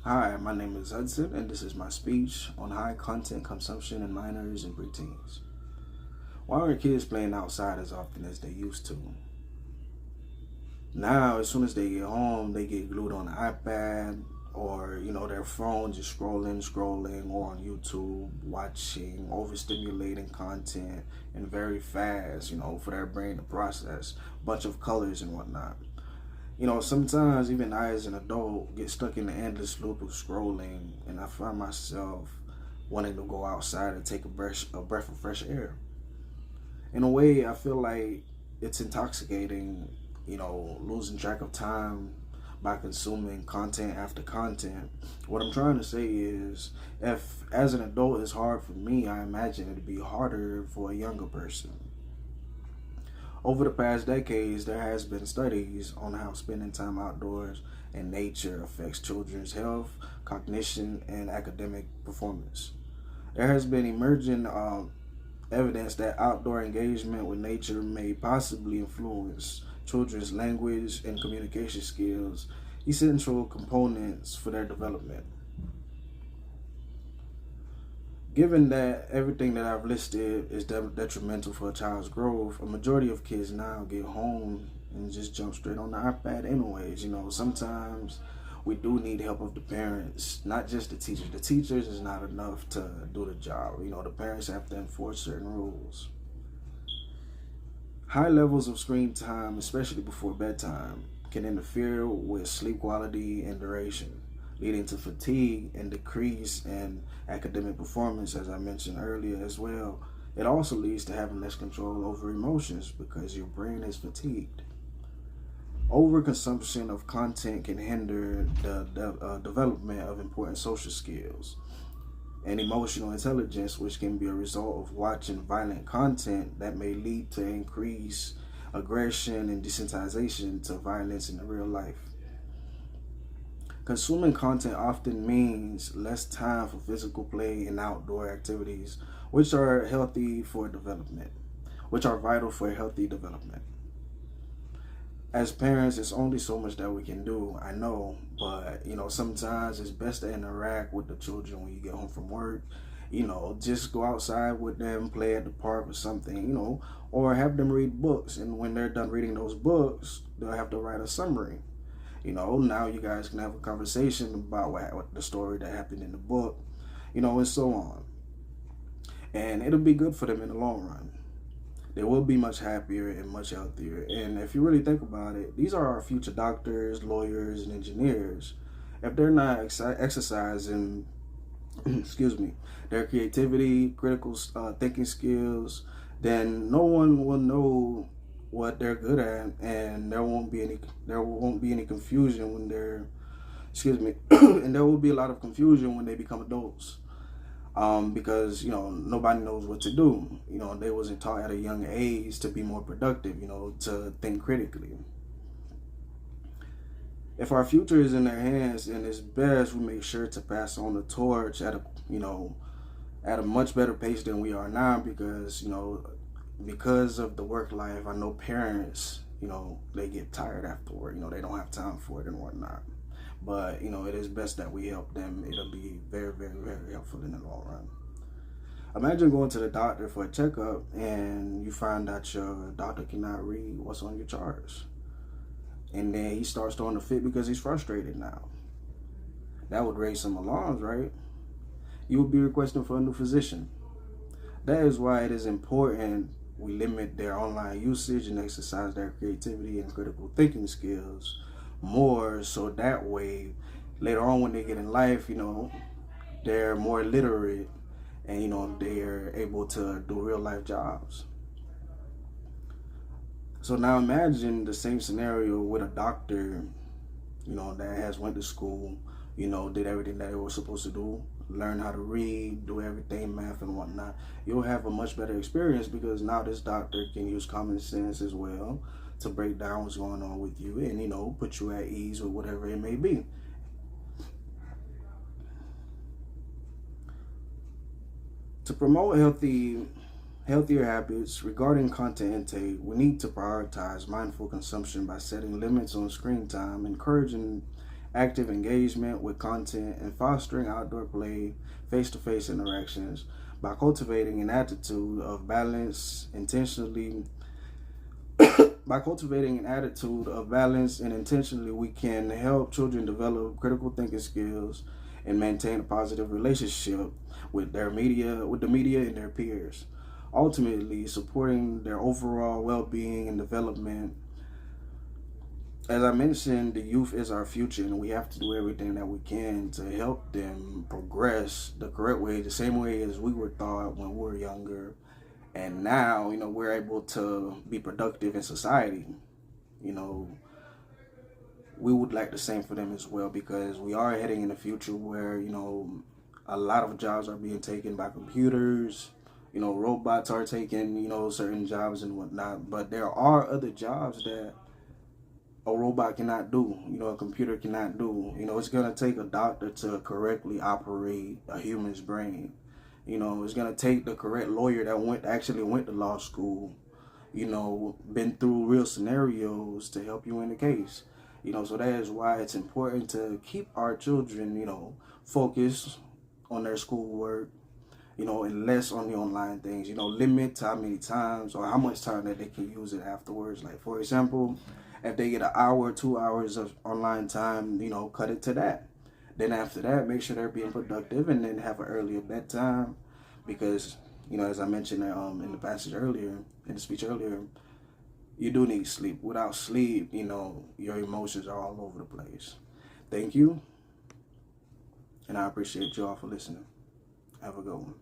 Hi, my name is Hudson, and this is my speech on high content consumption in minors and preteens. Why aren't kids playing outside as often as they used to? Now, as soon as they get home, they get glued on the iPad or, their phone, just scrolling, or on YouTube, watching, overstimulating content, and very fast, for their brain to process, bunch of colors and whatnot. Sometimes even I as an adult get stuck in the endless loop of scrolling, and I find myself wanting to go outside and take a breath of fresh air. In a way, I feel like it's intoxicating, losing track of time by consuming content after content. What I'm trying to say is, if as an adult it's hard for me, I imagine it'd be harder for a younger person. Over the past decades, there has been studies on how spending time outdoors and nature affects children's health, cognition, and academic performance. There has been emerging evidence that outdoor engagement with nature may possibly influence children's language and communication skills, essential components for their development. Given that everything that I've listed is detrimental for a child's growth, a majority of kids now get home and just jump straight on the iPad anyways. Sometimes we do need help of the parents, not just the teachers. The teachers is not enough to do the job. The parents have to enforce certain rules. High levels of screen time, especially before bedtime, can interfere with sleep quality and duration, leading to fatigue and decrease in academic performance, as I mentioned earlier as well. It also leads to having less control over emotions because your brain is fatigued. Overconsumption of content can hinder the development of important social skills and emotional intelligence, which can be a result of watching violent content that may lead to increased aggression and desensitization to violence in real life. Consuming content often means less time for physical play and outdoor activities, which are vital for healthy development. As parents, it's only so much that we can do, I know, but sometimes it's best to interact with the children when you get home from work. Just go outside with them, play at the park or something, or have them read books, and when they're done reading those books, they'll have to write a summary. Now you guys can have a conversation about what the story that happened in the book, and so on. And it'll be good for them in the long run. They will be much happier and much healthier. And if you really think about it, these are our future doctors, lawyers, and engineers. If they're not exercising, their creativity, critical thinking skills, then no one will know what they're good at, and there won't be any confusion when they're and there will be a lot of confusion when they become adults, because nobody knows what to do. They wasn't taught at a young age to be more productive, to think critically. If our future is in their hands, then it's best we make sure to pass on the torch at a much better pace than we are now, because of the work life. I know parents, they get tired after work. They don't have time for it and whatnot. But, it is best that we help them. It'll be very, very, very helpful in the long run. Imagine going to the doctor for a checkup and you find that your doctor cannot read what's on your charts. And then he starts throwing a fit because he's frustrated now. That would raise some alarms, right? You would be requesting for a new physician. That is why it is important we limit their online usage and exercise their creativity and critical thinking skills more, so that way later on when they get in life, they're more literate and they're able to do real life jobs. So now imagine the same scenario with a doctor, that has went to school, did everything that they were supposed to do, learn how to read, do everything, math and whatnot. You'll have a much better experience because now this doctor can use common sense as well to break down what's going on with you and, put you at ease with whatever it may be. To promote healthier habits regarding content intake, we need to prioritize mindful consumption by setting limits on screen time, encouraging active engagement with content, and fostering outdoor play, face-to-face interactions. By cultivating an attitude of balance intentionally By cultivating an attitude of balance and intentionally, we can help children develop critical thinking skills and maintain a positive relationship with the media and their peers. Ultimately, supporting their overall well-being and development. As I mentioned, the youth is our future, and we have to do everything that we can to help them progress the correct way, the same way as we were taught when we were younger. And now, we're able to be productive in society. You know, we would like the same for them as well, because we are heading in a future where, a lot of jobs are being taken by computers. Robots are taking, certain jobs and whatnot. But there are other jobs that a robot cannot do, a computer cannot do. It's going to take a doctor to correctly operate a human's brain. It's going to take the correct lawyer that actually went to law school, been through real scenarios to help you in the case. So that is why it's important to keep our children, focused on their schoolwork, and less on the online things. Limit how many times or how much time that they can use it afterwards. Like, for example, if they get an hour, 2 hours of online time, cut it to that. Then after that, make sure they're being productive, and then have an earlier bedtime, because, as I mentioned in the passage earlier, in the speech earlier, you do need sleep. Without sleep, your emotions are all over the place. Thank you, and I appreciate you all for listening. Have a good one.